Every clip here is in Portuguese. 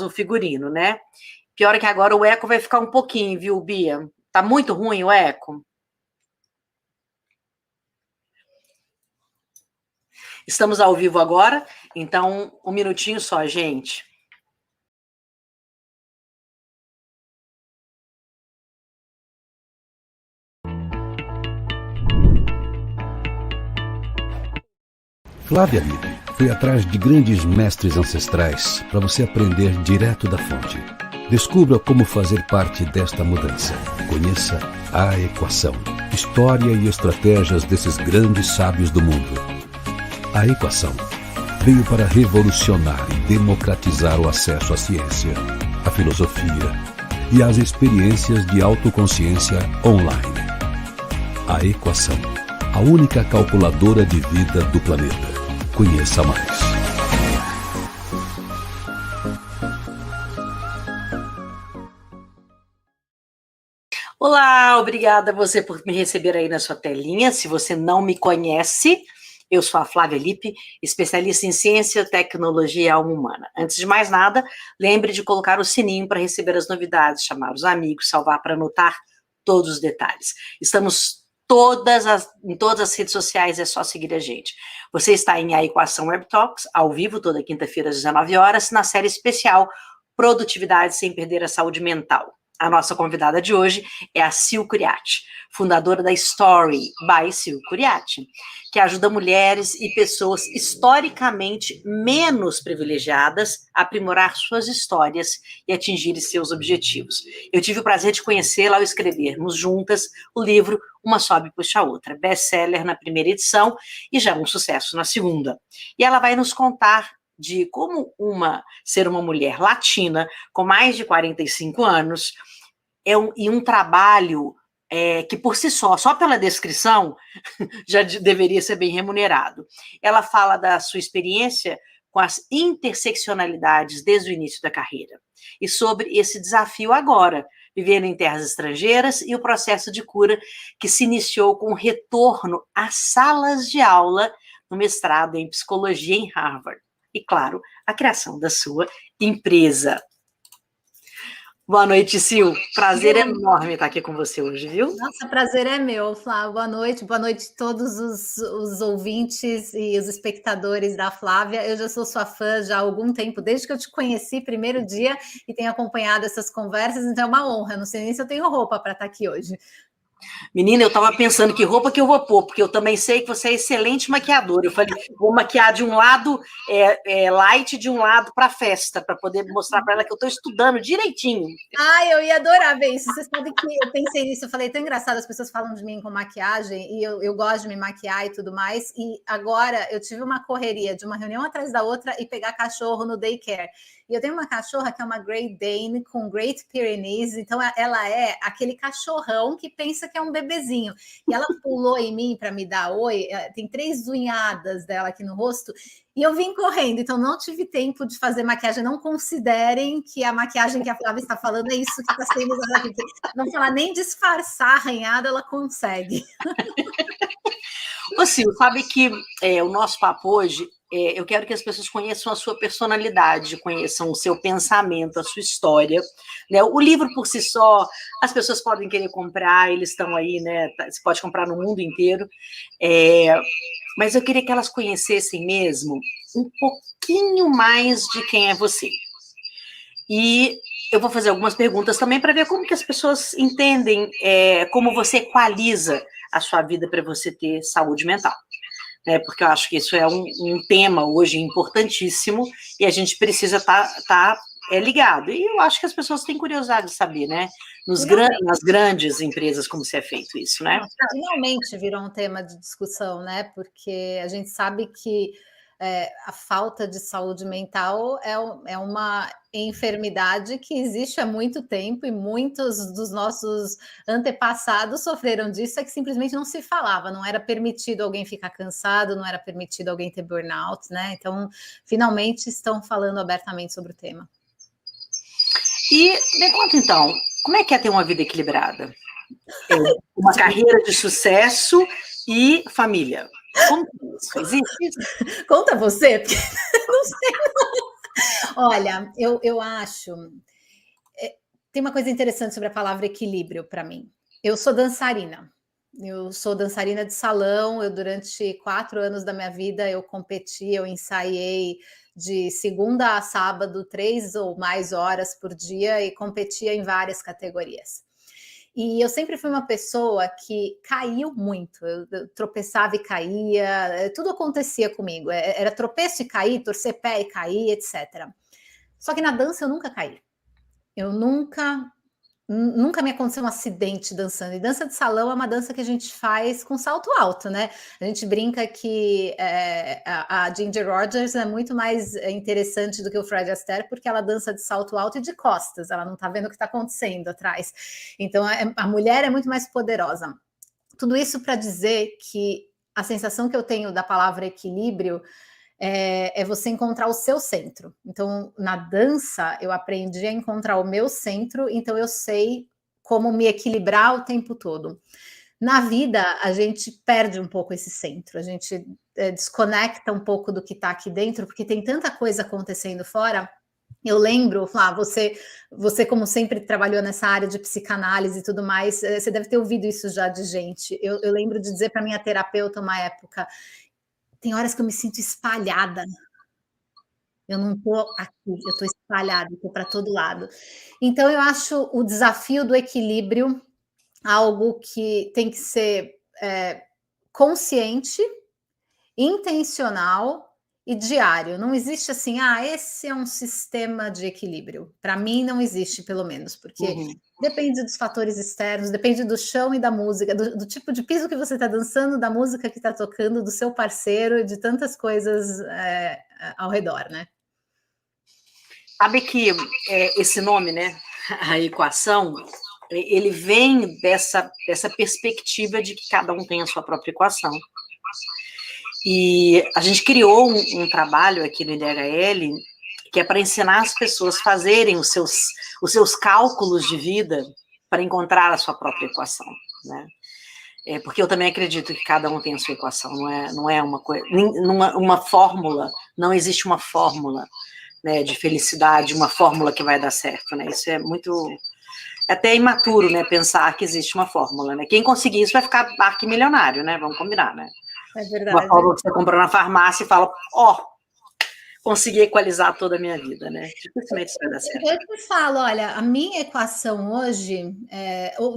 o figurino, né? Pior é que agora o eco vai ficar um pouquinho, viu, Bia? Tá muito ruim o eco. Estamos ao vivo agora, então um minutinho só, gente. Flávia Lippe foi atrás de grandes mestres ancestrais para você aprender direto da fonte. Descubra como fazer parte desta mudança. Conheça A Equação. História e estratégias desses grandes sábios do mundo. A Equação veio para revolucionar e democratizar o acesso à ciência, à filosofia e às experiências de autoconsciência online. A Equação, a única calculadora de vida do planeta. Conheça mais. Olá, obrigada a você por me receber aí na sua telinha. Se você não me conhece, eu sou a Flávia Lippe, especialista em ciência, tecnologia e alma humana. Antes de mais nada, lembre de colocar o sininho para receber as novidades, chamar os amigos, salvar para anotar todos os detalhes. Estamos em todas as redes sociais, é só seguir a gente. Você está em A Equação Web Talks, ao vivo, toda quinta-feira às 19 horas, na série especial Produtividade sem perder a saúde mental. A nossa convidada de hoje é a Sil Curiati, fundadora da Story by Sil Curiati, que ajuda mulheres e pessoas historicamente menos privilegiadas a aprimorar suas histórias e atingirem seus objetivos. Eu tive o prazer de conhecê-la ao escrevermos juntas o livro Uma Sobe Puxa a Outra, best-seller na primeira edição e já um sucesso na segunda. E ela vai nos contar de como ser uma mulher latina com mais de 45 anos e um trabalho que por si só pela descrição, já deveria ser bem remunerado. Ela fala da sua experiência com as interseccionalidades desde o início da carreira e sobre esse desafio agora, vivendo em terras estrangeiras e o processo de cura que se iniciou com o retorno às salas de aula no mestrado em psicologia em Harvard. E, claro, a criação da sua empresa. Boa noite, Sil. Prazer enorme estar aqui com você hoje, viu? Nossa, prazer é meu, Flávia. Boa noite a todos os ouvintes e os espectadores da Flávia. Eu já sou sua fã já há algum tempo, desde que eu te conheci, primeiro dia, e tenho acompanhado essas conversas, então é uma honra. Não sei nem se eu tenho roupa para estar aqui hoje. Menina, eu estava pensando que roupa que eu vou pôr, porque eu também sei que você é excelente maquiadora. Eu falei, vou maquiar de um lado light, de um lado para festa, para poder mostrar para ela que eu estou estudando direitinho. Ai, eu ia adorar ver isso. Vocês sabem que eu pensei nisso, eu falei, tão engraçado, as pessoas falam de mim com maquiagem, e eu gosto de me maquiar e tudo mais, e agora eu tive uma correria de uma reunião atrás da outra e pegar cachorro no daycare. E eu tenho uma cachorra que é uma Great Dane com Great Pyrenees, então ela é aquele cachorrão que pensa que é um bebezinho. E ela pulou em mim para me dar oi, tem 3 unhadas dela aqui no rosto, e eu vim correndo, então não tive tempo de fazer maquiagem. Não considerem que a maquiagem que a Flávia está falando é isso que está sendo usado aqui. Não falar nem disfarçar arranhada, ela consegue. Ô, Sil, sabe que o nosso papo hoje, eu quero que as pessoas conheçam a sua personalidade, conheçam o seu pensamento, a sua história. Né? O livro por si só, as pessoas podem querer comprar, eles estão aí, né? Você pode comprar no mundo inteiro. Mas eu queria que elas conhecessem mesmo um pouquinho mais de quem é você. E eu vou fazer algumas perguntas também para ver como que as pessoas entendem como você equaliza a sua vida para você ter saúde mental. Porque eu acho que isso é um tema hoje importantíssimo e a gente precisa estar ligado. E eu acho que as pessoas têm curiosidade de saber, né? Nas grandes empresas, como se é feito isso, né? Finalmente virou um tema de discussão, né? Porque a gente sabe que a falta de saúde mental é uma enfermidade que existe há muito tempo e muitos dos nossos antepassados sofreram disso, é que simplesmente não se falava, não era permitido alguém ficar cansado, não era permitido alguém ter burnout, né? Então, finalmente estão falando abertamente sobre o tema. E me conta então, como é que é ter uma vida equilibrada? Uma carreira de sucesso e família. Como que é isso? Existe isso? Conta você, porque não sei. Olha, eu acho. Tem uma coisa interessante sobre a palavra equilíbrio para mim. Eu sou dançarina. Eu sou dançarina de salão. Eu, durante 4 anos da minha vida, eu competi, eu ensaiei de segunda a sábado, 3 ou mais horas por dia e competia em várias categorias. E eu sempre fui uma pessoa que caiu muito. Eu tropeçava e caía, tudo acontecia comigo. Era tropeço e cair, torcer pé e cair, etc. Só que na dança eu nunca caí. Eu nunca me aconteceu um acidente dançando. E dança de salão é uma dança que a gente faz com salto alto, né? A gente brinca que a Ginger Rogers é muito mais interessante do que o Fred Astaire, porque ela dança de salto alto e de costas, ela não tá vendo o que está acontecendo atrás. Então, a mulher é muito mais poderosa. Tudo isso para dizer que a sensação que eu tenho da palavra equilíbrio é você encontrar o seu centro. Então, na dança, eu aprendi a encontrar o meu centro, então eu sei como me equilibrar o tempo todo. Na vida, a gente perde um pouco esse centro, a gente desconecta um pouco do que está aqui dentro, porque tem tanta coisa acontecendo fora. Eu lembro, você como sempre trabalhou nessa área de psicanálise e tudo mais, você deve ter ouvido isso já de gente. Eu lembro de dizer para minha terapeuta uma época: tem horas que eu me sinto espalhada. Eu não estou aqui, eu estou espalhada, estou para todo lado. Então, eu acho o desafio do equilíbrio algo que tem que ser consciente, intencional e diário. Não existe assim, esse é um sistema de equilíbrio. Para mim, não existe, pelo menos, porque depende dos fatores externos, depende do chão e da música, do tipo de piso que você está dançando, da música que está tocando, do seu parceiro, de tantas coisas ao redor, né? Sabe que esse nome, né, a equação, ele vem dessa perspectiva de que cada um tem a sua própria equação. E a gente criou um trabalho aqui no IDHL que é para ensinar as pessoas a fazerem os seus cálculos de vida para encontrar a sua própria equação, né? Porque eu também acredito que cada um tem a sua equação, não é uma fórmula, não existe uma fórmula, né, de felicidade, uma fórmula que vai dar certo, né? Isso é muito... até imaturo, né, pensar que existe uma fórmula, né? Quem conseguir isso vai ficar arquimilionário, né? Vamos combinar, né? É verdade. Uma fórmula que você comprou na farmácia e fala, consegui equalizar toda a minha vida, né? Dificilmente isso vai dar certo. Eu te falo, olha, a minha equação hoje,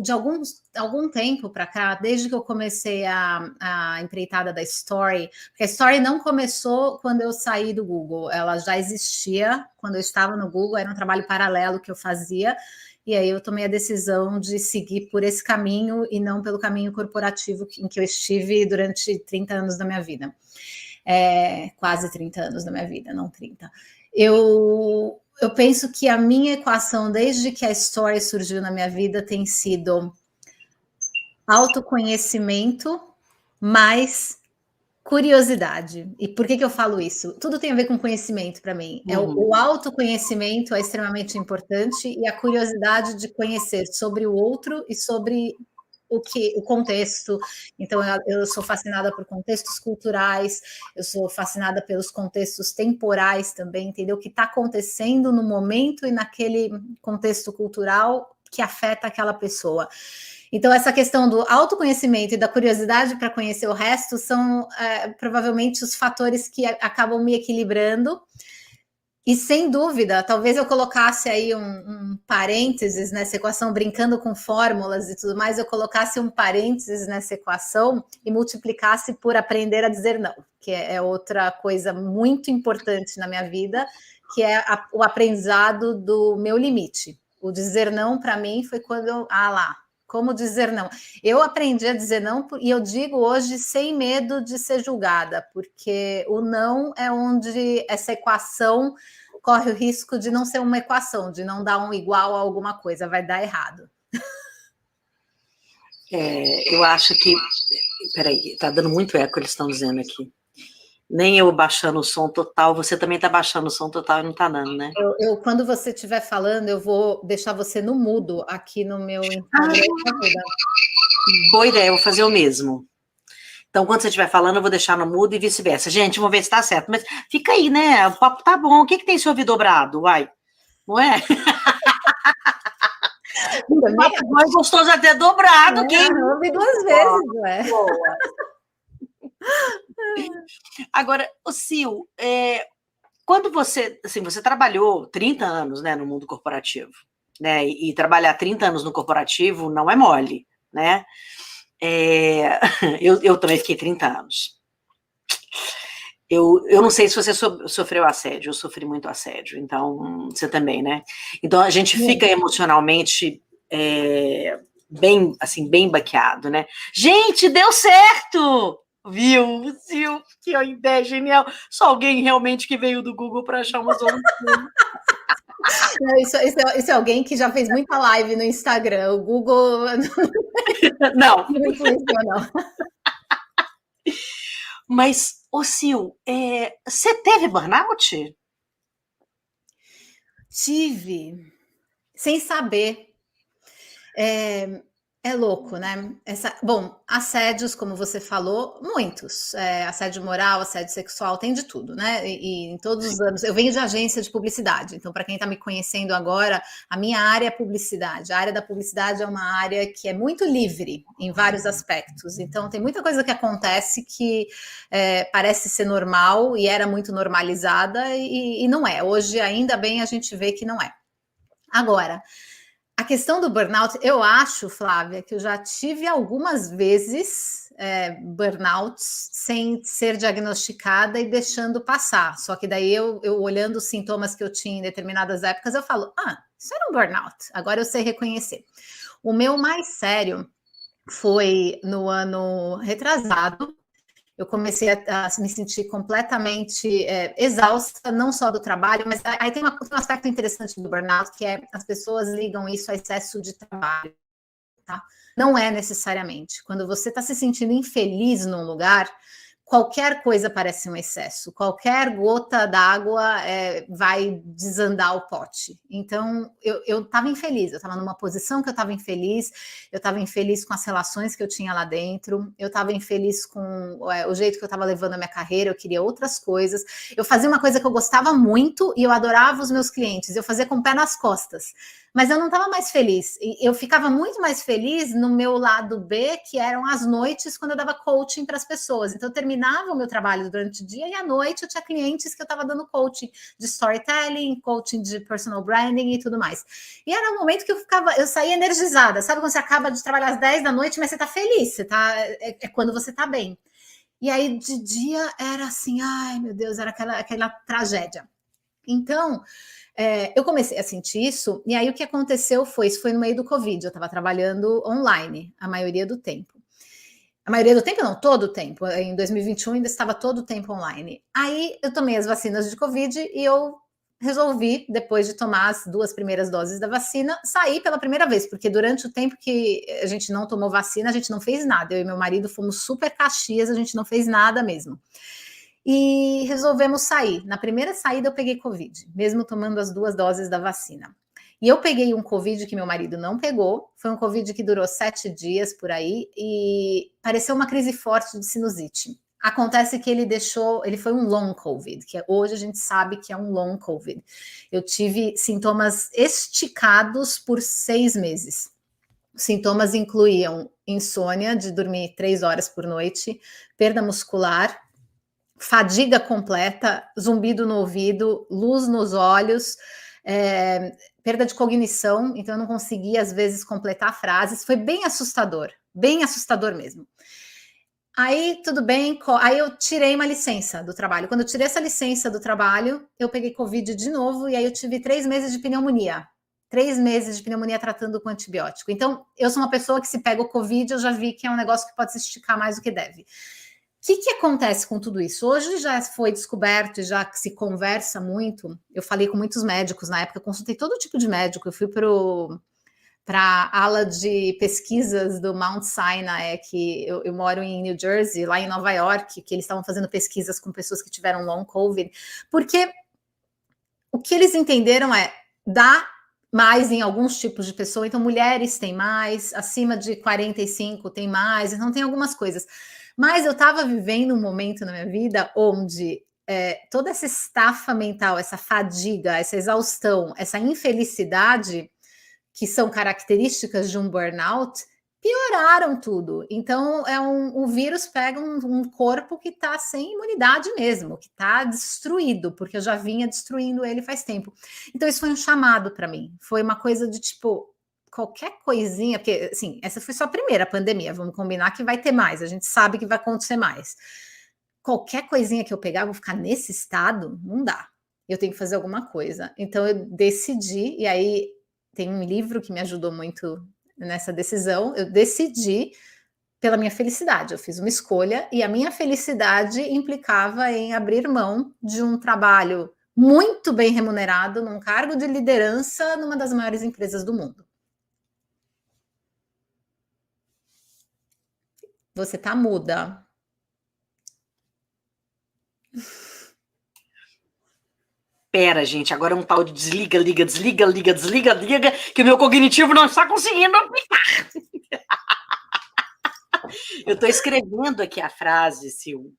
de algum tempo para cá, desde que eu comecei a empreitada da Story, porque a Story não começou quando eu saí do Google, ela já existia quando eu estava no Google, era um trabalho paralelo que eu fazia, e aí eu tomei a decisão de seguir por esse caminho e não pelo caminho corporativo em que eu estive durante 30 anos da minha vida. Quase 30 anos da minha vida, não 30. Eu penso que a minha equação, desde que a Story surgiu na minha vida, tem sido autoconhecimento mais curiosidade. E por que eu falo isso? Tudo tem a ver com conhecimento para mim. O autoconhecimento é extremamente importante e a curiosidade de conhecer sobre o outro e sobre o contexto. Então, eu sou fascinada por contextos culturais, eu sou fascinada pelos contextos temporais também, entendeu? O que está acontecendo no momento e naquele contexto cultural que afeta aquela pessoa. Então, essa questão do autoconhecimento e da curiosidade para conhecer o resto são provavelmente os fatores que acabam me equilibrando. E, sem dúvida, talvez eu colocasse aí um parênteses nessa equação, brincando com fórmulas e tudo mais, eu colocasse um parênteses nessa equação e multiplicasse por aprender a dizer não, que é outra coisa muito importante na minha vida, que é o aprendizado do meu limite. O dizer não, para mim, foi quando eu... como dizer não? Eu aprendi a dizer não e eu digo hoje sem medo de ser julgada, porque o não é onde essa equação corre o risco de não ser uma equação, de não dar um igual a alguma coisa, vai dar errado. Eu acho que... Peraí, tá dando muito eco, eles estão dizendo aqui. Nem eu baixando o som total, você também tá baixando o som total e não tá dando, né? Quando você estiver falando, eu vou deixar você no mudo aqui no meu Instagram. Boa ideia, eu vou fazer o mesmo. Então, quando você estiver falando, eu vou deixar no mudo e vice-versa. Gente, vamos ver se tá certo. Mas fica aí, né? O papo tá bom. O que tem esse ouvir dobrado? Uai, não é? O papo bom é gostoso até dobrado. Quem eu ouvi 2 vezes, ué. boa. Agora, o Sil, quando você, assim, você trabalhou 30 anos, né, no mundo corporativo, né, e trabalhar 30 anos no corporativo não é mole, né? Eu também fiquei 30 anos. Eu não sei se você sofreu assédio, eu sofri muito assédio, então você também, né? Então a gente fica emocionalmente bem, assim, bem baqueado, né? Gente, deu certo! Viu? Que ideia genial. Só alguém realmente que veio do Google para achar uma zona. Isso é alguém que já fez muita live no Instagram. O Google não influenciou, não. Mas, Sil, você teve burnout? Tive, sem saber. É louco, né? Bom, assédios, como você falou, muitos. Assédio moral, assédio sexual, tem de tudo, né? E em todos os anos. Eu venho de agência de publicidade, então, para quem está me conhecendo agora, a minha área é publicidade. A área da publicidade é uma área que é muito livre em vários aspectos. Então, tem muita coisa que acontece que parece ser normal e era muito normalizada e não é. Hoje, ainda bem, a gente vê que não é. Agora, a questão do burnout, eu acho, Flávia, que eu já tive algumas vezes burnouts sem ser diagnosticada e deixando passar. Só que daí eu olhando os sintomas que eu tinha em determinadas épocas, eu falo, isso era um burnout, agora eu sei reconhecer. O meu mais sério foi no ano retrasado. Eu comecei a me sentir completamente exausta, não só do trabalho, mas aí tem um aspecto interessante do burnout, que é as pessoas ligam isso a excesso de trabalho, tá? Não é necessariamente. Quando você está se sentindo infeliz num lugar, qualquer coisa parece um excesso, qualquer gota d'água vai desandar o pote. Então, eu estava infeliz, eu estava numa posição que eu estava infeliz com as relações que eu tinha lá dentro, eu estava infeliz com o jeito que eu estava levando a minha carreira, eu queria outras coisas, eu fazia uma coisa que eu gostava muito e eu adorava os meus clientes, eu fazia com o pé nas costas, mas eu não estava mais feliz. Eu ficava muito mais feliz no meu lado B, que eram as noites, quando eu dava coaching para as pessoas. Então, eu terminava o meu trabalho durante o dia e à noite eu tinha clientes que eu estava dando coaching de storytelling, coaching de personal branding e tudo mais. E era um momento que eu saía energizada. Sabe quando você acaba de trabalhar às 10 da noite, mas você está feliz, é quando você está bem. E aí, de dia, era assim, ai, meu Deus, era aquela tragédia. Então, eu comecei a sentir isso, e aí o que aconteceu isso foi no meio do Covid, eu estava trabalhando online a maioria do tempo. A maioria do tempo não, todo o tempo. Em 2021 ainda estava todo o tempo online. Aí eu tomei as vacinas de Covid e eu resolvi, depois de tomar as 2 primeiras doses da vacina, sair pela primeira vez, porque durante o tempo que a gente não tomou vacina, a gente não fez nada. Eu e meu marido fomos super caxias, a gente não fez nada mesmo. E resolvemos sair. Na primeira saída eu peguei Covid, mesmo tomando as 2 doses da vacina. E eu peguei um Covid que meu marido não pegou, foi um Covid que durou 7 dias por aí e pareceu uma crise forte de sinusite. Acontece que ele foi um long Covid, que hoje a gente sabe que é um long Covid. Eu tive sintomas esticados por 6 meses. Os sintomas incluíam insônia, de dormir 3 horas por noite, perda muscular, fadiga completa, zumbido no ouvido, luz nos olhos, perda de cognição, então eu não conseguia às vezes completar frases, foi bem assustador mesmo. Aí tudo bem, aí eu tirei uma licença do trabalho. Quando eu tirei essa licença do trabalho, eu peguei Covid de novo e aí eu tive 3 meses de pneumonia. 3 meses de pneumonia tratando com antibiótico. Então, eu sou uma pessoa que se pega o Covid, eu já vi que é um negócio que pode se esticar mais do que deve. O que acontece com tudo isso? Hoje já foi descoberto e já se conversa muito. Eu falei com muitos médicos na época, eu consultei todo tipo de médico. Eu fui para a ala de pesquisas do Mount Sinai, que eu moro em New Jersey, lá em Nova York, que eles estavam fazendo pesquisas com pessoas que tiveram long COVID, porque o que eles entenderam dá mais em alguns tipos de pessoa, então mulheres têm mais, acima de 45 tem mais, então tem algumas coisas. Mas eu estava vivendo um momento na minha vida onde toda essa estafa mental, essa fadiga, essa exaustão, essa infelicidade, que são características de um burnout, pioraram tudo. Então, o vírus pega um corpo que está sem imunidade mesmo, que está destruído, porque eu já vinha destruindo ele faz tempo. Então, isso foi um chamado para mim. Foi uma coisa de tipo, qualquer coisinha, porque assim, essa foi só a primeira pandemia, vamos combinar que vai ter mais, a gente sabe que vai acontecer mais. Qualquer coisinha que eu pegar, vou ficar nesse estado, não dá. Eu tenho que fazer alguma coisa. Então, eu decidi, e aí tem um livro que me ajudou muito nessa decisão. Eu decidi pela minha felicidade. Eu fiz uma escolha e a minha felicidade implicava em abrir mão de um trabalho muito bem remunerado, num cargo de liderança numa das maiores empresas do mundo. Você tá muda. Pera, gente, agora é um tal de desliga, liga, desliga, liga, desliga, liga, que o meu cognitivo não está conseguindo aplicar. Eu estou escrevendo aqui a frase, Sil,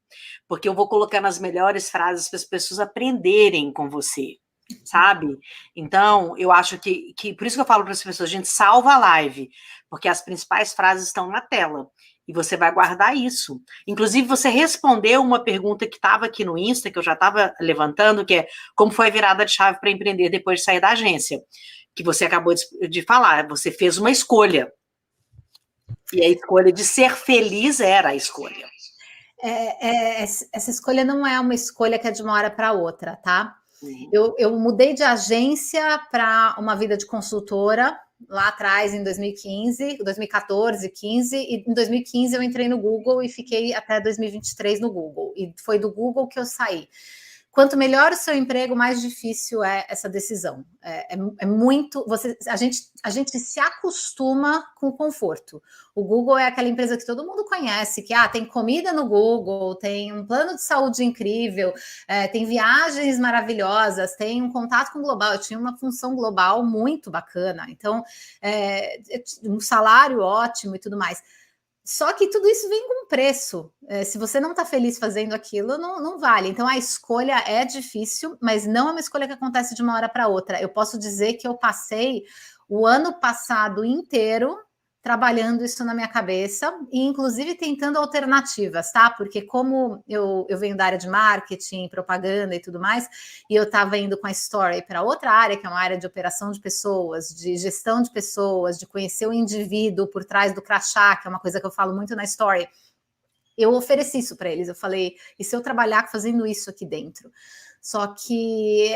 porque eu vou colocar nas melhores frases para as pessoas aprenderem com você, sabe? Então, eu acho que por isso que eu falo para as pessoas, a gente salva a live, porque as principais frases estão na tela. E você vai guardar isso. Inclusive, você respondeu uma pergunta que estava aqui no Insta, que eu já estava levantando, que é como foi a virada de chave para empreender depois de sair da agência? Que você acabou de falar, você fez uma escolha. E a escolha de ser feliz era a escolha. Essa escolha não é uma escolha que é de uma hora para outra, tá? Eu mudei de agência para uma vida de consultora, lá atrás, em 2015, 2014, 15, e em 2015 eu entrei no Google e fiquei até 2023 no Google, e foi do Google que eu saí. Quanto melhor o seu emprego, mais difícil é essa decisão. É muito... a gente se acostuma com o conforto. O Google é aquela empresa que todo mundo conhece, que tem comida no Google, tem um plano de saúde incrível, tem viagens maravilhosas, tem um contato com o global. Eu tinha uma função global muito bacana. Então, um salário ótimo e tudo mais. Só que tudo isso vem com preço. Se você não está feliz fazendo aquilo, não vale. Então, a escolha é difícil, mas não é uma escolha que acontece de uma hora para outra. Eu posso dizer que eu passei o ano passado inteiro trabalhando isso na minha cabeça e, inclusive, tentando alternativas, tá? Porque como eu venho da área de marketing, propaganda e tudo mais, e eu estava indo com a Story para outra área, que é uma área de operação de pessoas, de gestão de pessoas, de conhecer o indivíduo por trás do crachá, que é uma coisa que eu falo muito na Story, eu ofereci isso para eles. Eu falei, e se eu trabalhar fazendo isso aqui dentro? Só que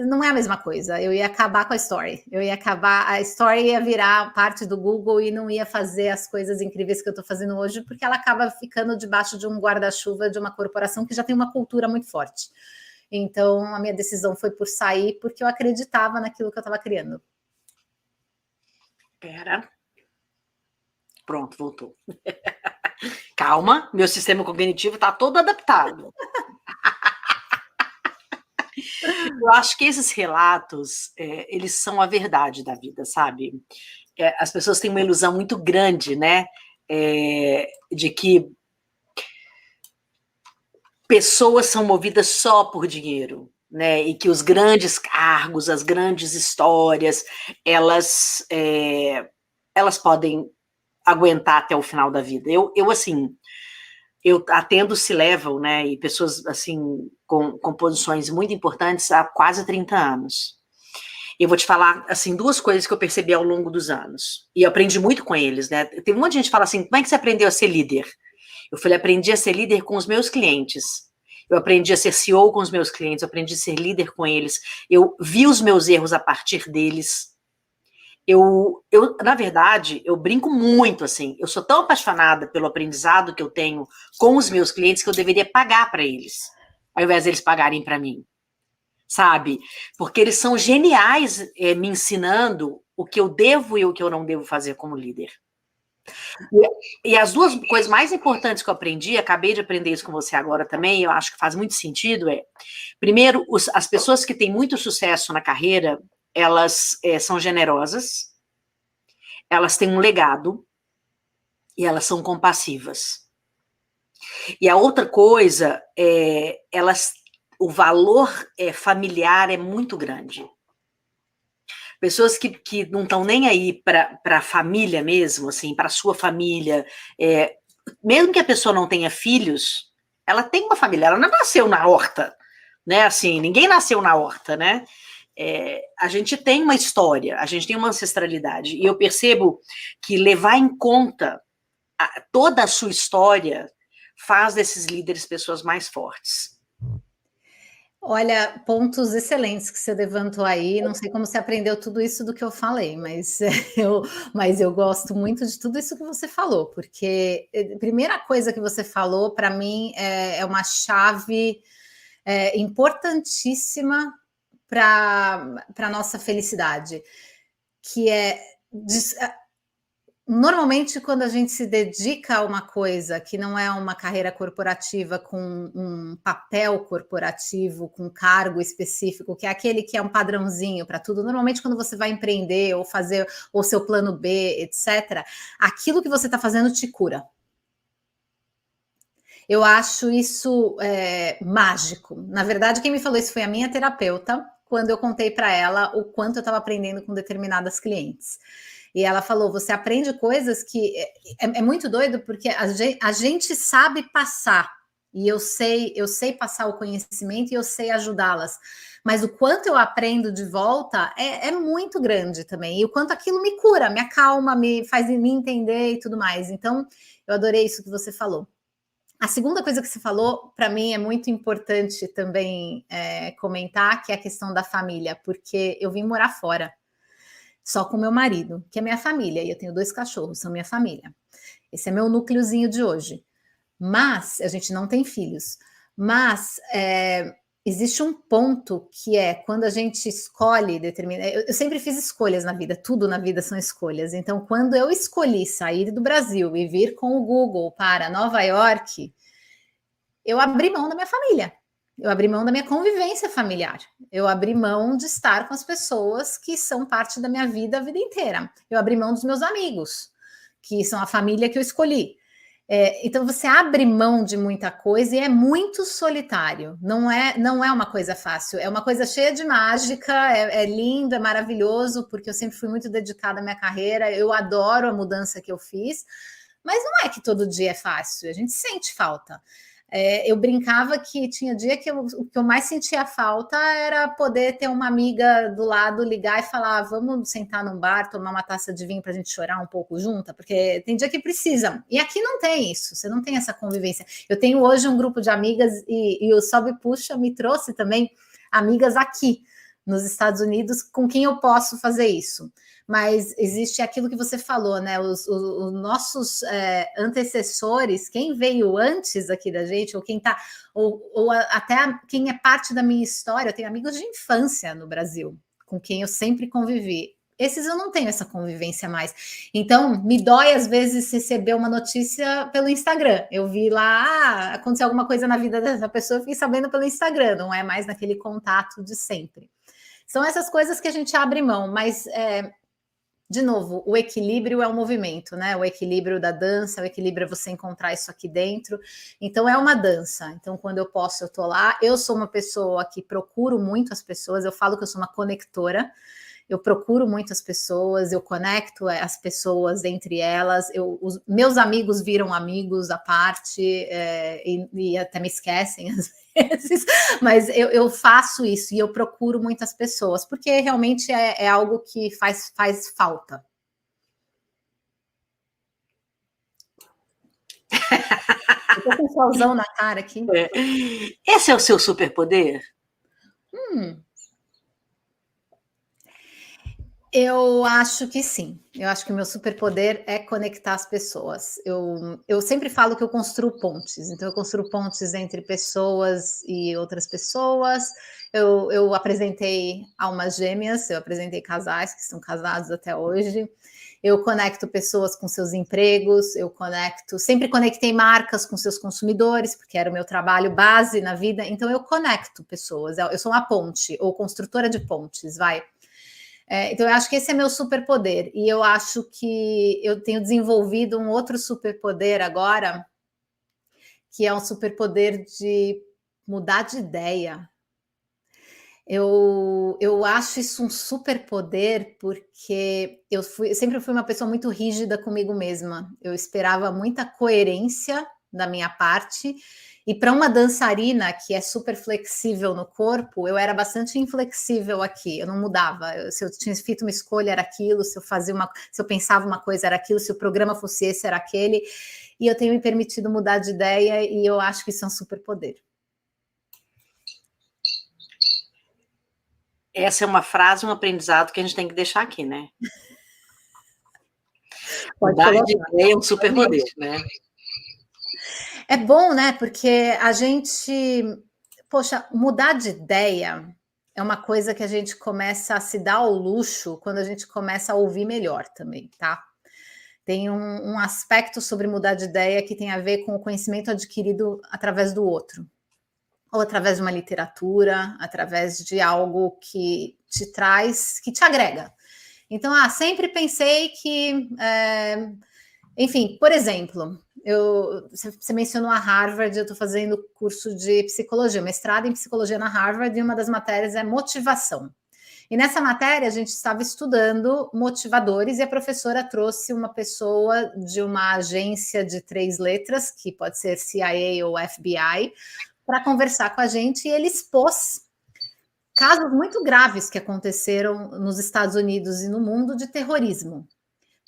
não é a mesma coisa. Eu ia acabar com a Story. A Story ia virar parte do Google e não ia fazer as coisas incríveis que eu estou fazendo hoje, porque ela acaba ficando debaixo de um guarda-chuva de uma corporação que já tem uma cultura muito forte. Então, a minha decisão foi por sair, porque eu acreditava naquilo que eu estava criando. Pera. Pronto, voltou. Calma, meu sistema cognitivo está todo adaptado. Eu acho que esses relatos, eles são a verdade da vida, sabe? As pessoas têm uma ilusão muito grande, né? De que pessoas são movidas só por dinheiro, né? E que os grandes cargos, as grandes histórias, elas podem aguentar até o final da vida. Eu atendo C-Level, né, e pessoas, assim, com posições muito importantes há quase 30 anos. Eu vou te falar, assim, duas coisas que eu percebi ao longo dos anos. E eu aprendi muito com eles, né? Tem um monte de gente que fala assim, como é que você aprendeu a ser líder? Eu falei, aprendi a ser líder com os meus clientes. Eu aprendi a ser CEO com os meus clientes, eu aprendi a ser líder com eles. Eu vi os meus erros a partir deles. Na verdade, eu brinco muito, assim, eu sou tão apaixonada pelo aprendizado que eu tenho com os meus clientes que eu deveria pagar para eles, ao invés deles pagarem para mim, sabe? Porque eles são geniais me ensinando o que eu devo e o que eu não devo fazer como líder. E as duas coisas mais importantes que eu aprendi, acabei de aprender isso com você agora também, eu acho que faz muito sentido, primeiro, as pessoas que têm muito sucesso na carreira, elas são generosas, elas têm um legado e elas são compassivas. E a outra coisa, o valor familiar é muito grande. Pessoas que não estão nem aí para a família mesmo, assim, para a sua família, mesmo que a pessoa não tenha filhos, ela tem uma família, ela não nasceu na horta, né? Assim, ninguém nasceu na horta, né? A gente tem uma história, a gente tem uma ancestralidade, e eu percebo que levar em conta toda a sua história faz desses líderes pessoas mais fortes. Olha, pontos excelentes que você levantou aí. Não sei como você aprendeu tudo isso do que eu falei, mas eu gosto muito de tudo isso que você falou, porque a primeira coisa que você falou, para mim, é uma chave importantíssima para a nossa felicidade, que normalmente, quando a gente se dedica a uma coisa que não é uma carreira corporativa com um papel corporativo, com cargo específico, que é aquele que é um padrãozinho para tudo, normalmente quando você vai empreender ou fazer o seu plano B, etc., aquilo que você está fazendo te cura. Eu acho isso mágico. Na verdade, quem me falou isso foi a minha terapeuta, quando eu contei para ela o quanto eu estava aprendendo com determinadas clientes. E ela falou, você aprende coisas que é muito doido, porque a gente sabe passar, e eu sei passar o conhecimento e eu sei ajudá-las, mas o quanto eu aprendo de volta é muito grande também, e o quanto aquilo me cura, me acalma, me faz me entender e tudo mais. Então, eu adorei isso que você falou. A segunda coisa que você falou, para mim, é muito importante também comentar, que é a questão da família, porque eu vim morar fora, só com meu marido, que é minha família, e eu tenho 2 cachorros, são minha família. Esse é meu núcleozinho de hoje. Mas, a gente não tem filhos, mas existe um ponto que é quando a gente escolhe eu sempre fiz escolhas na vida, tudo na vida são escolhas. Então, quando eu escolhi sair do Brasil e vir com o Google para Nova York, eu abri mão da minha família. Eu abri mão da minha convivência familiar. Eu abri mão de estar com as pessoas que são parte da minha vida a vida inteira. Eu abri mão dos meus amigos, que são a família que eu escolhi. Então você abre mão de muita coisa e é muito solitário. Não é uma coisa fácil. É uma coisa cheia de mágica, é lindo, é maravilhoso, porque eu sempre fui muito dedicada à minha carreira. Eu adoro a mudança que eu fiz, mas não é que todo dia é fácil. A gente sente falta. Eu brincava que tinha dia que o que eu mais sentia falta era poder ter uma amiga do lado, ligar e falar, vamos sentar num bar, tomar uma taça de vinho para a gente chorar um pouco junta, porque tem dia que precisa. E aqui não tem isso, você não tem essa convivência. Eu tenho hoje um grupo de amigas e o Sobe Puxa me trouxe também amigas aqui nos Estados Unidos com quem eu posso fazer isso. Mas existe aquilo que você falou, né? Os nossos antecessores, quem veio antes aqui da gente, ou quem tá, ou até quem é parte da minha história, eu tenho amigos de infância no Brasil, com quem eu sempre convivi. Esses eu não tenho essa convivência mais. Então, me dói às vezes receber uma notícia pelo Instagram. Eu vi lá, aconteceu alguma coisa na vida dessa pessoa, eu fiquei sabendo pelo Instagram, não é mais naquele contato de sempre. São essas coisas que a gente abre mão, mas de novo, o equilíbrio é um movimento, né? O equilíbrio da dança, o equilíbrio é você encontrar isso aqui dentro. Então, é uma dança. Então, quando eu posso, eu tô lá. Eu sou uma pessoa que procuro muito as pessoas. Eu falo que eu sou uma conectora. Eu procuro muito as pessoas, eu conecto as pessoas entre elas. Os meus amigos viram amigos à parte e até me esquecem às vezes, mas eu faço isso e eu procuro muitas pessoas, porque realmente é algo que faz falta. Eu tô com um solzão na cara aqui. Esse é o seu superpoder? Eu acho que sim. Eu acho que o meu superpoder é conectar as pessoas. Eu sempre falo que eu construo pontes. Então, eu construo pontes entre pessoas e outras pessoas. Eu apresentei almas gêmeas, eu apresentei casais que estão casados até hoje. Eu conecto pessoas com seus empregos, sempre conectei marcas com seus consumidores, porque era o meu trabalho base na vida. Então, eu conecto pessoas. Eu sou uma ponte, ou construtora de pontes, vai. Então, eu acho que esse é meu superpoder. E eu acho que eu tenho desenvolvido um outro superpoder agora, que é um superpoder de mudar de ideia. Eu acho isso um superpoder porque eu sempre fui uma pessoa muito rígida comigo mesma. Eu esperava muita coerência da minha parte, e para uma dançarina que é super flexível no corpo, eu era bastante inflexível aqui, eu não mudava. Se eu tinha feito uma escolha, era aquilo, se eu pensava uma coisa, era aquilo, se o programa fosse esse, era aquele, e eu tenho me permitido mudar de ideia, e eu acho que isso é um superpoder. Essa é uma frase, um aprendizado que a gente tem que deixar aqui, né? Mudar de ideia é um superpoder, né? É bom, né? Porque a gente... Poxa, mudar de ideia é uma coisa que a gente começa a se dar ao luxo quando a gente começa a ouvir melhor também, tá? Tem um aspecto sobre mudar de ideia que tem a ver com o conhecimento adquirido através do outro, ou através de uma literatura, através de algo que te traz, que te agrega. Então, sempre pensei que... enfim, por exemplo, você mencionou a Harvard, eu estou fazendo curso de psicologia, mestrado em psicologia na Harvard, e uma das matérias é motivação. E nessa matéria a gente estava estudando motivadores, e a professora trouxe uma pessoa de uma agência de 3 letras, que pode ser CIA ou FBI, para conversar com a gente, e ele expôs casos muito graves que aconteceram nos Estados Unidos e no mundo de terrorismo.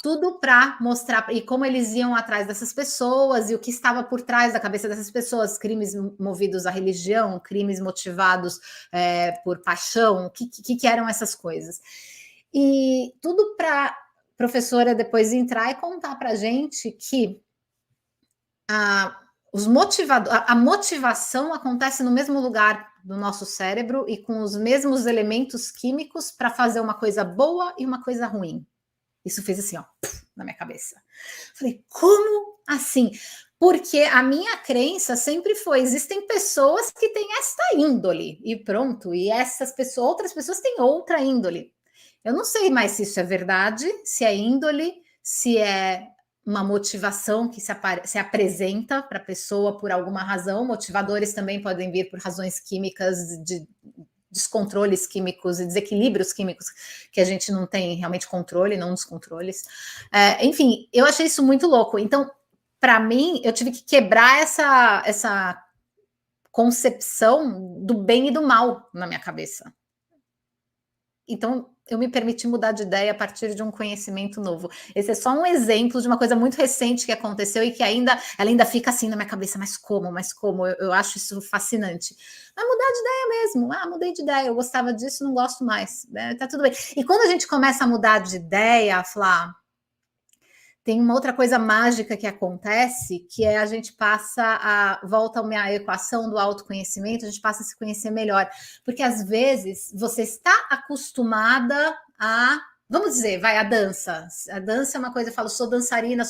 Tudo para mostrar, e como eles iam atrás dessas pessoas, e o que estava por trás da cabeça dessas pessoas, crimes movidos à religião, crimes motivados por paixão, o que eram essas coisas. E tudo para a professora depois entrar e contar para a gente que a motivação acontece no mesmo lugar do nosso cérebro e com os mesmos elementos químicos para fazer uma coisa boa e uma coisa ruim. Isso fez assim, ó, na minha cabeça. Falei, como assim? Porque a minha crença sempre foi, existem pessoas que têm esta índole, e pronto, e outras pessoas têm outra índole. Eu não sei mais se isso é verdade, se é índole, se é uma motivação que se apresenta para a pessoa por alguma razão. Motivadores também podem vir por razões químicas, de descontroles químicos e desequilíbrios químicos que a gente não tem realmente controle, não descontroles. Enfim, eu achei isso muito louco. Então, para mim, eu tive que quebrar essa concepção do bem e do mal na minha cabeça. Então, eu me permiti mudar de ideia a partir de um conhecimento novo. Esse é só um exemplo de uma coisa muito recente que aconteceu e que ela ainda fica assim na minha cabeça, mas como? Eu acho isso fascinante. Mas mudar de ideia mesmo. Mudei de ideia, eu gostava disso, não gosto mais. Tá tudo bem. E quando a gente começa a mudar de ideia, Flá, tem uma outra coisa mágica que acontece, que é a gente volta à minha equação do autoconhecimento, a gente passa a se conhecer melhor. Porque às vezes você está acostumada vamos dizer, a dança. A dança é uma coisa, eu falo, sou dançarina,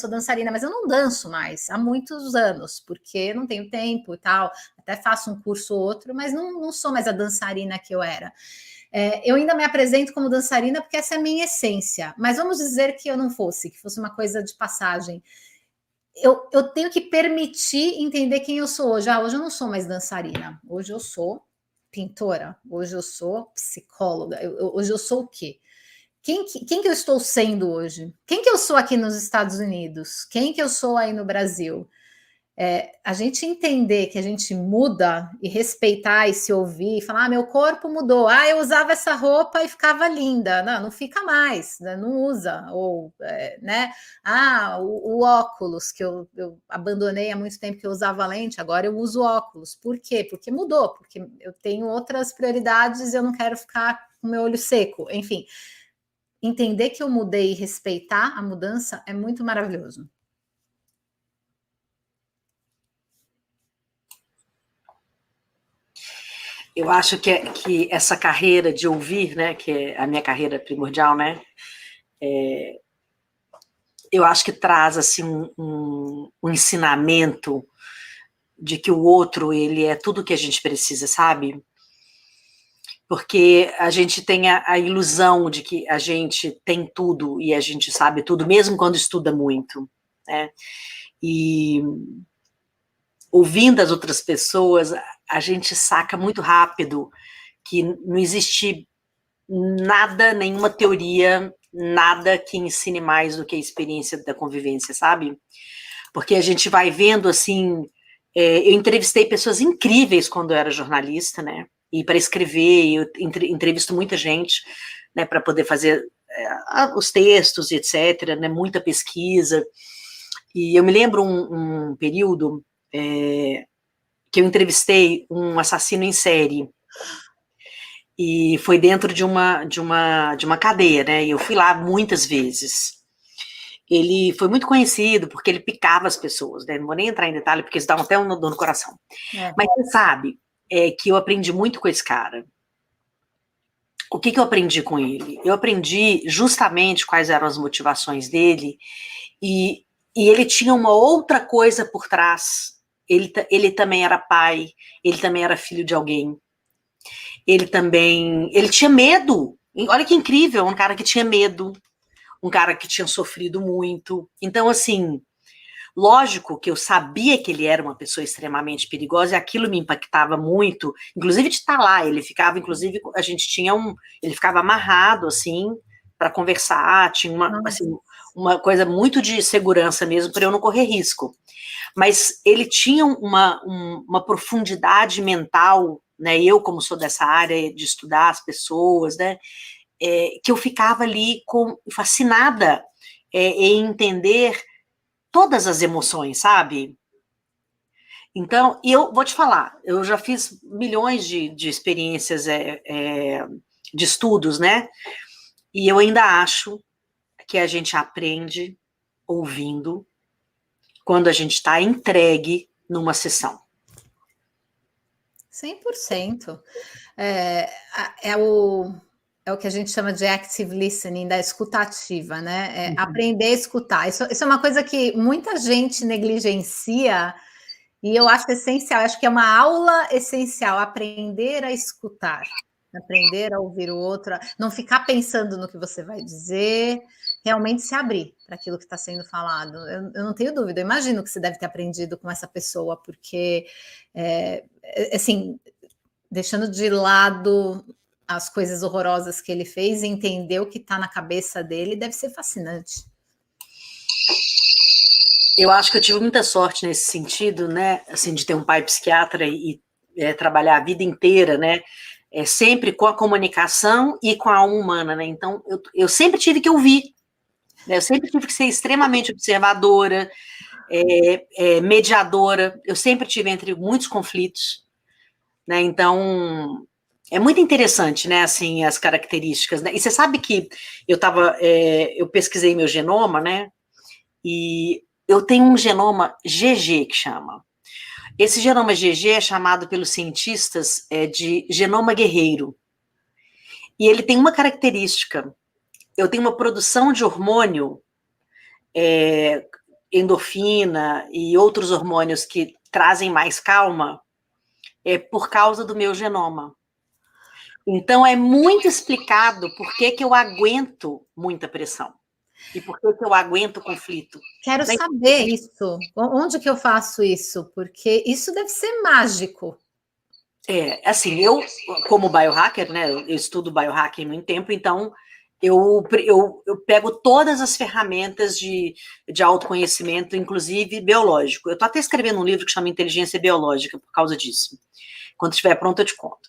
mas eu não danço mais há muitos anos, porque não tenho tempo e tal. Até faço um curso ou outro, mas não sou mais a dançarina que eu era. Eu ainda me apresento como dançarina porque essa é a minha essência, mas vamos dizer que eu não fosse, que fosse uma coisa de passagem. Eu tenho que permitir entender quem eu sou hoje. Hoje eu não sou mais dançarina, hoje eu sou pintora, hoje eu sou psicóloga, hoje eu sou o quê? Quem que eu estou sendo hoje? Quem que eu sou aqui nos Estados Unidos? Quem que eu sou aí no Brasil? A gente entender que a gente muda e respeitar e se ouvir e falar, meu corpo mudou, eu usava essa roupa e ficava linda, não fica mais, né? Não usa, ou, né, o óculos que eu abandonei há muito tempo, que eu usava lente, agora eu uso óculos, por quê? Porque mudou, porque eu tenho outras prioridades e eu não quero ficar com meu olho seco, enfim, entender que eu mudei e respeitar a mudança é muito maravilhoso. Eu acho que essa carreira de ouvir, né, que é a minha carreira primordial, né, eu acho que traz assim um ensinamento de que o outro, ele é tudo que a gente precisa, sabe? Porque a gente tem a ilusão de que a gente tem tudo e a gente sabe tudo, mesmo quando estuda muito, né? E ouvindo as outras pessoas, a gente saca muito rápido que não existe nada, nenhuma teoria, nada que ensine mais do que a experiência da convivência, sabe? Porque a gente vai vendo, assim, eu entrevistei pessoas incríveis quando eu era jornalista, né? E para escrever, eu entrevisto muita gente, né, para poder fazer os textos, etc., né, muita pesquisa. E eu me lembro um período que eu entrevistei um assassino em série, e foi dentro de uma cadeia, né? E eu fui lá muitas vezes. Ele foi muito conhecido porque ele picava as pessoas, né? Não vou nem entrar em detalhe, porque isso dá até um dor no coração. Mas você sabe que eu aprendi muito com esse cara. O que eu aprendi com ele? Eu aprendi justamente quais eram as motivações dele, e ele tinha uma outra coisa por trás. Ele também era pai, ele também era filho de alguém. Ele tinha medo. Olha que incrível, um cara que tinha medo, um cara que tinha sofrido muito. Então, assim, lógico que eu sabia que ele era uma pessoa extremamente perigosa e aquilo me impactava muito, inclusive de estar lá. Ele ficava, inclusive, ele ficava amarrado, assim, para conversar, tinha uma coisa muito de segurança mesmo, para eu não correr risco. Mas ele tinha uma profundidade mental, né? Eu, como sou dessa área de estudar as pessoas, né? Que eu ficava ali fascinada em entender todas as emoções, sabe? Então, eu vou te falar, eu já fiz milhões de experiências, de estudos, né? E eu ainda acho que a gente aprende ouvindo quando a gente está entregue numa sessão. 100%. É o que a gente chama de active listening, da escutativa, né? Aprender a escutar. Isso é uma coisa que muita gente negligencia e eu acho essencial. Acho que é uma aula essencial, aprender a escutar, aprender a ouvir o outro, não ficar pensando no que você vai dizer, realmente se abrir para aquilo que está sendo falado. Eu não tenho dúvida, eu imagino que você deve ter aprendido com essa pessoa, porque, assim, deixando de lado as coisas horrorosas que ele fez, entender o que está na cabeça dele, deve ser fascinante. Eu acho que eu tive muita sorte nesse sentido, né, assim, de ter um pai psiquiatra e trabalhar a vida inteira, né, sempre com a comunicação e com a alma humana, né, então eu sempre tive que ouvir, né, eu sempre tive que ser extremamente observadora, mediadora, eu sempre tive entre muitos conflitos, né, então é muito interessante, né, assim, as características, né, e você sabe que eu pesquisei meu genoma, né, e eu tenho um genoma GG, que chama. Esse genoma GG é chamado pelos cientistas de genoma guerreiro. E ele tem uma característica. Eu tenho uma produção de hormônio, endorfina e outros hormônios que trazem mais calma, por causa do meu genoma. Então, é muito explicado por que eu aguento muita pressão. E por que eu aguento conflito? Quero saber isso. Onde que eu faço isso? Porque isso deve ser mágico. Assim, eu, como biohacker, né, eu estudo biohacking há muito tempo, então eu pego todas as ferramentas de autoconhecimento, inclusive biológico. Eu estou até escrevendo um livro que chama Inteligência Biológica por causa disso. Quando estiver pronto, eu te conto.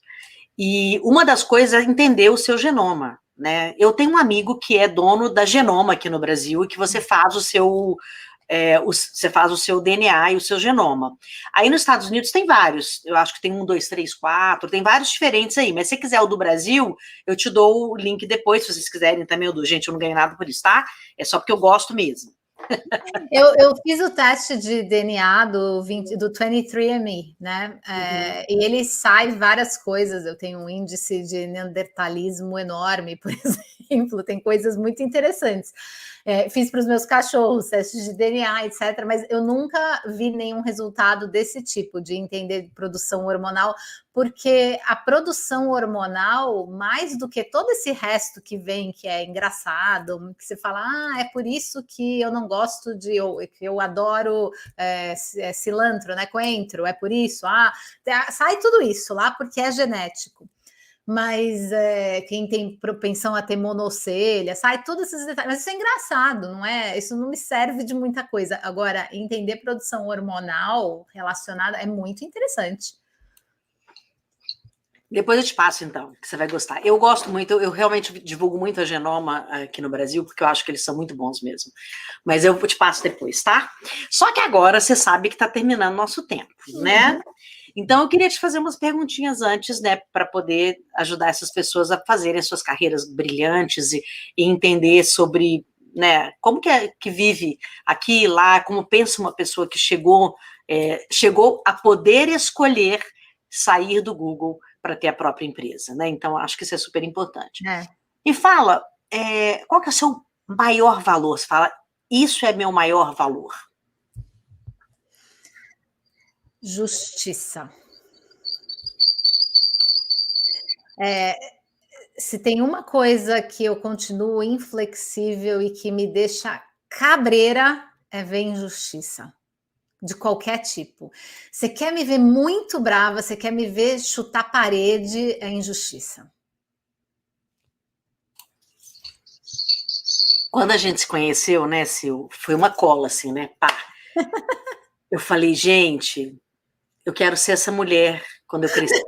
E uma das coisas é entender o seu genoma, né? Eu tenho um amigo que é dono da Genoma aqui no Brasil e que você faz o seu DNA e o seu genoma. Aí nos Estados Unidos tem vários, eu acho que tem 1, 2, 3, 4, tem vários diferentes aí, mas se você quiser o do Brasil, eu te dou o link depois, se vocês quiserem também o do, gente, eu não ganho nada por isso, tá? É só porque eu gosto mesmo. Eu fiz o teste de DNA do 23andMe, né? E ele sai várias coisas. Eu tenho um índice de neandertalismo enorme, por exemplo. exemplo, tem coisas muito interessantes. Fiz para os meus cachorros testes de DNA, etc., mas eu nunca vi nenhum resultado desse tipo, de entender produção hormonal, porque a produção hormonal, mais do que todo esse resto que vem, que é engraçado, que você fala, é por isso que eu não gosto que eu adoro cilantro, né, coentro, é por isso, sai tudo isso lá porque é genético. Mas quem tem propensão a ter monocelha, sai todos esses detalhes. Mas isso é engraçado, não é? Isso não me serve de muita coisa. Agora, entender produção hormonal relacionada é muito interessante. Depois eu te passo, então, que você vai gostar. Eu gosto muito, eu realmente divulgo muito a Genoma aqui no Brasil, porque eu acho que eles são muito bons mesmo. Mas eu te passo depois, tá? Só que agora você sabe que está terminando o nosso tempo, né? Então, eu queria te fazer umas perguntinhas antes, né, para poder ajudar essas pessoas a fazerem suas carreiras brilhantes e entender sobre, né, como que vive aqui e lá, como pensa uma pessoa que chegou a poder escolher sair do Google para ter a própria empresa, né? Então, acho que isso é super importante. E fala, qual que é o seu maior valor? Você fala, isso é meu maior valor. Justiça. Se tem uma coisa que eu continuo inflexível e que me deixa cabreira, é ver injustiça. De qualquer tipo. Você quer me ver muito brava, você quer me ver chutar parede, é injustiça. Quando a gente se conheceu, né, Sil, foi uma cola, assim, né, pá. Eu falei, gente, eu quero ser essa mulher quando eu crescer.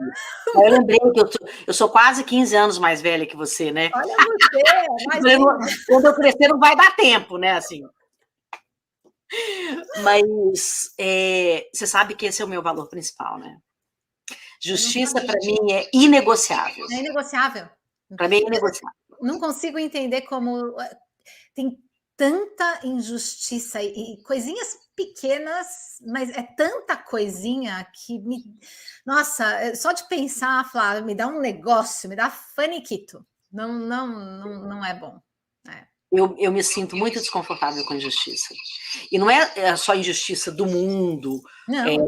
Aí eu lembrei que eu sou quase 15 anos mais velha que você, né? Olha você, quando eu crescer não vai dar tempo, né, assim. Mas você sabe que esse é o meu valor principal, né? Justiça, para mim, é inegociável. É inegociável. Para mim, é inegociável. Não consigo entender como tem tanta injustiça e coisinhas pequenas, mas é tanta coisinha que me... Nossa, só de pensar, Flávia, me dá um negócio, me dá faniquito. Não é bom. Eu me sinto muito desconfortável com injustiça. E não é só injustiça do mundo,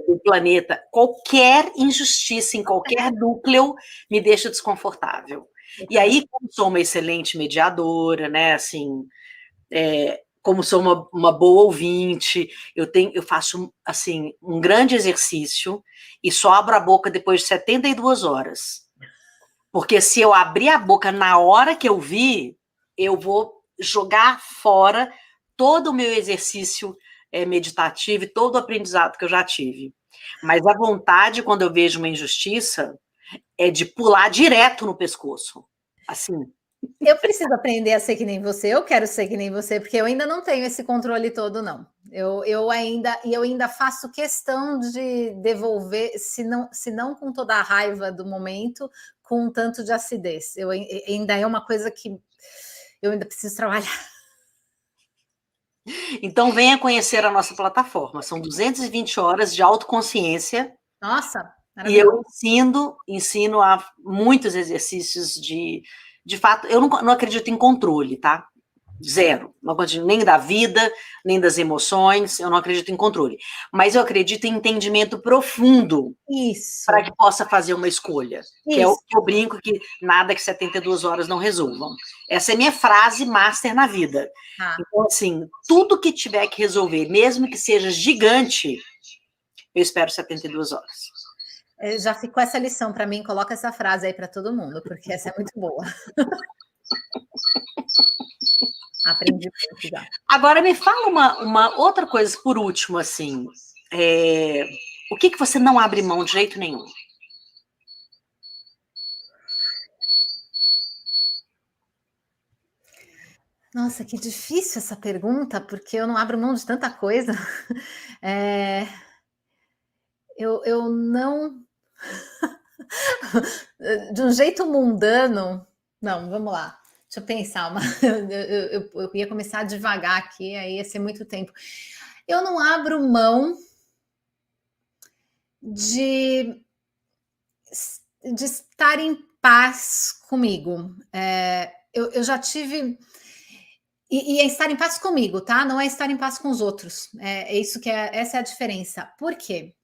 do planeta. Qualquer injustiça em qualquer núcleo me deixa desconfortável. E aí, como sou uma excelente mediadora, né, assim, como sou uma boa ouvinte, eu faço, assim, um grande exercício e só abro a boca depois de 72 horas. Porque se eu abrir a boca na hora que eu vi, eu vou jogar fora todo o meu exercício meditativo e todo o aprendizado que eu já tive. Mas a vontade, quando eu vejo uma injustiça, é de pular direto no pescoço. Assim. Eu preciso aprender a ser que nem você, eu quero ser que nem você, porque eu ainda não tenho esse controle todo, não. Eu ainda faço questão de devolver, se não com toda a raiva do momento, com um tanto de acidez. Ainda é uma coisa que eu ainda preciso trabalhar. Então, venha conhecer a nossa plataforma. São 220 horas de autoconsciência. Nossa, maravilhoso. E eu ensino a muitos exercícios de fato, eu não acredito em controle, tá? Zero. Não acredito nem da vida, nem das emoções, eu não acredito em controle. Mas eu acredito em entendimento profundo. Isso. Para que possa fazer uma escolha. Isso. Que é o que eu brinco, que nada que 72 horas não resolvam. Essa é minha frase master na vida. Então, assim, tudo que tiver que resolver, mesmo que seja gigante, eu espero 72 horas. Já ficou essa lição para mim, coloca essa frase aí para todo mundo, porque essa é muito boa. Aprendi muito já. Agora, me fala uma outra coisa, por último, assim, o que você não abre mão de jeito nenhum? Nossa, que difícil essa pergunta, porque eu não abro mão de tanta coisa. Eu não... De um jeito mundano... Não, vamos lá. Deixa eu pensar. Eu ia começar devagar aqui, aí ia ser muito tempo. Eu não abro mão de estar em paz comigo. eu já tive... E é estar em paz comigo, tá? Não é estar em paz com os outros. Essa é a diferença. Por quê?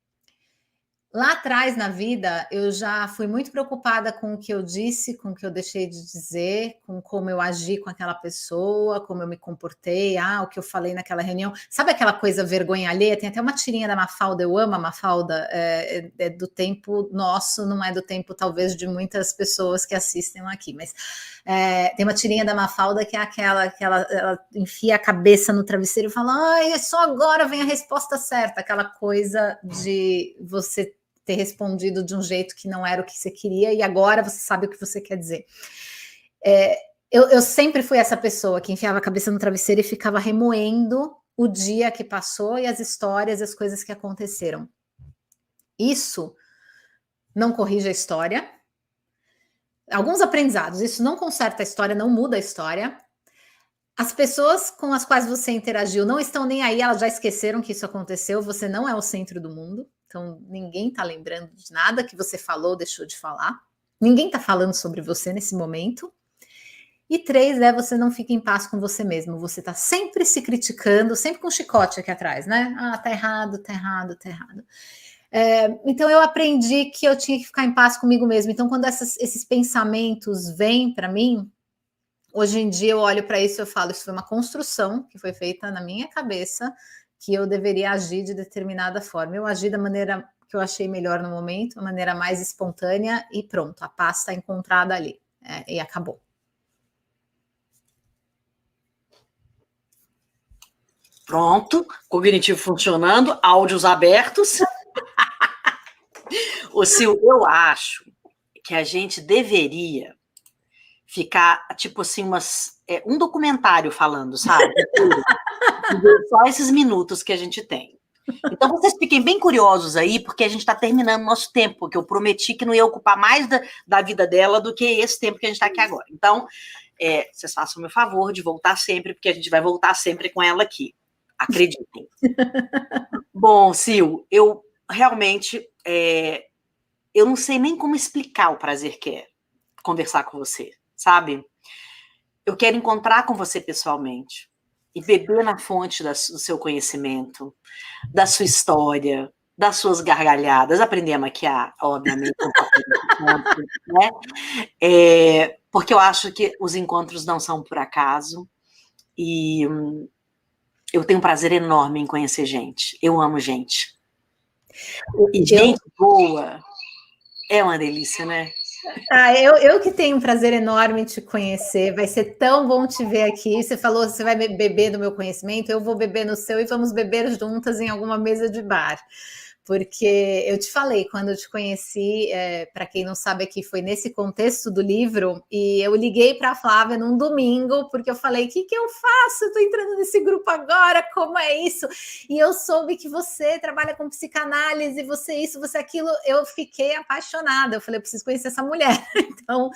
Lá atrás na vida, eu já fui muito preocupada com o que eu disse, com o que eu deixei de dizer, com como eu agi com aquela pessoa, como eu me comportei, o que eu falei naquela reunião. Sabe aquela coisa vergonha alheia? Tem até uma tirinha da Mafalda, eu amo a Mafalda, é do tempo nosso, não é do tempo talvez de muitas pessoas que assistem aqui, mas tem uma tirinha da Mafalda que é aquela que ela enfia a cabeça no travesseiro e fala, ai, só agora vem a resposta certa, aquela coisa de você ter respondido de um jeito que não era o que você queria e agora você sabe o que você quer dizer. Eu sempre fui essa pessoa que enfiava a cabeça no travesseiro e ficava remoendo o dia que passou e as histórias e as coisas que aconteceram. Isso não corrige a história. Alguns aprendizados, isso não conserta a história, não muda a história. As pessoas com as quais você interagiu não estão nem aí, elas já esqueceram que isso aconteceu, você não é o centro do mundo. Então, ninguém está lembrando de nada que você falou ou deixou de falar. Ninguém está falando sobre você nesse momento. E 3, você não fica em paz com você mesmo. Você está sempre se criticando, sempre com um chicote aqui atrás, né? Tá errado, tá errado, tá errado. Então, eu aprendi que eu tinha que ficar em paz comigo mesmo. Então, quando esses pensamentos vêm para mim, hoje em dia eu olho para isso e eu falo, isso foi uma construção que foi feita na minha cabeça, que eu deveria agir de determinada forma. Eu agi da maneira que eu achei melhor no momento, a maneira mais espontânea e pronto, a paz está encontrada ali. E acabou. Pronto, cognitivo funcionando, áudios abertos. Ô, Sil, eu acho que a gente deveria ficar, tipo assim, um documentário falando, sabe? Só esses minutos que a gente tem. Então, vocês fiquem bem curiosos aí, porque a gente está terminando o nosso tempo, porque eu prometi que não ia ocupar mais da vida dela do que esse tempo que a gente está aqui agora. Então, vocês façam o meu favor de voltar sempre, porque a gente vai voltar sempre com ela aqui. Acreditem. Bom, Sil, eu realmente... eu não sei nem como explicar o prazer que é conversar com você, sabe? Eu quero encontrar com você pessoalmente e beber na fonte do seu conhecimento, da sua história, das suas gargalhadas, aprender a maquiar, obviamente, né? Porque eu acho que os encontros não são por acaso e eu tenho um prazer enorme em conhecer gente. Eu amo gente. E gente boa é uma delícia, né? Eu que tenho um prazer enorme em te conhecer, vai ser tão bom te ver aqui. Você falou, você vai beber do meu conhecimento, eu vou beber no seu e vamos beber juntas em alguma mesa de bar. Porque eu te falei, quando eu te conheci, para quem não sabe aqui, foi nesse contexto do livro, e eu liguei para a Flávia num domingo, porque eu falei, o que eu faço? Eu estou entrando nesse grupo agora, como é isso? E eu soube que você trabalha com psicanálise, você isso, você aquilo, eu fiquei apaixonada, eu falei, eu preciso conhecer essa mulher. Então,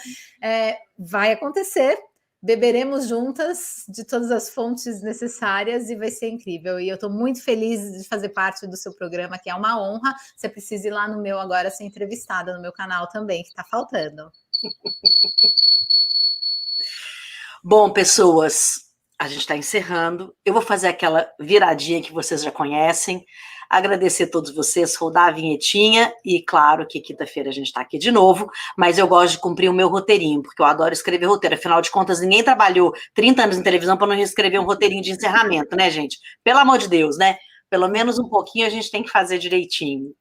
vai acontecer. Beberemos juntas de todas as fontes necessárias e vai ser incrível. E eu estou muito feliz de fazer parte do seu programa, que é uma honra. Você precisa ir lá no meu agora ser entrevistada, no meu canal também, que está faltando. Bom, pessoas, a gente está encerrando. Eu vou fazer aquela viradinha que vocês já conhecem. Agradecer a todos vocês, rodar a vinhetinha e claro que quinta-feira a gente está aqui de novo, mas eu gosto de cumprir o meu roteirinho, porque eu adoro escrever roteiro, afinal de contas ninguém trabalhou 30 anos em televisão para não escrever um roteirinho de encerramento, né, gente? Pelo amor de Deus, né? Pelo menos um pouquinho a gente tem que fazer direitinho.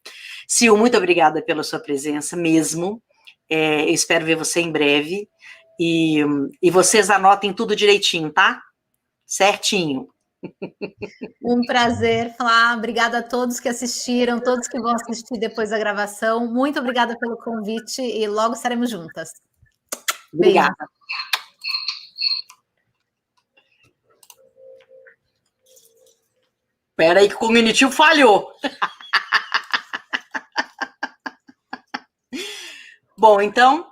Sil, muito obrigada pela sua presença mesmo, eu espero ver você em breve e vocês anotem tudo direitinho, tá? Certinho. Um prazer, Flá. Obrigada a todos que assistiram, todos que vão assistir depois da gravação. Muito obrigada pelo convite e logo estaremos juntas. Obrigada. Beijo. Espera aí que o cognitivo falhou. Bom, então,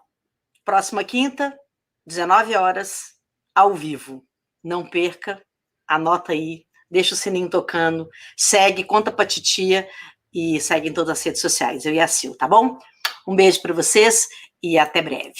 próxima quinta, 19 horas, ao vivo. Não perca. Anota aí, deixa o sininho tocando, segue, conta pra titia e segue em todas as redes sociais, eu e a Sil, tá bom? Um beijo para vocês e até breve.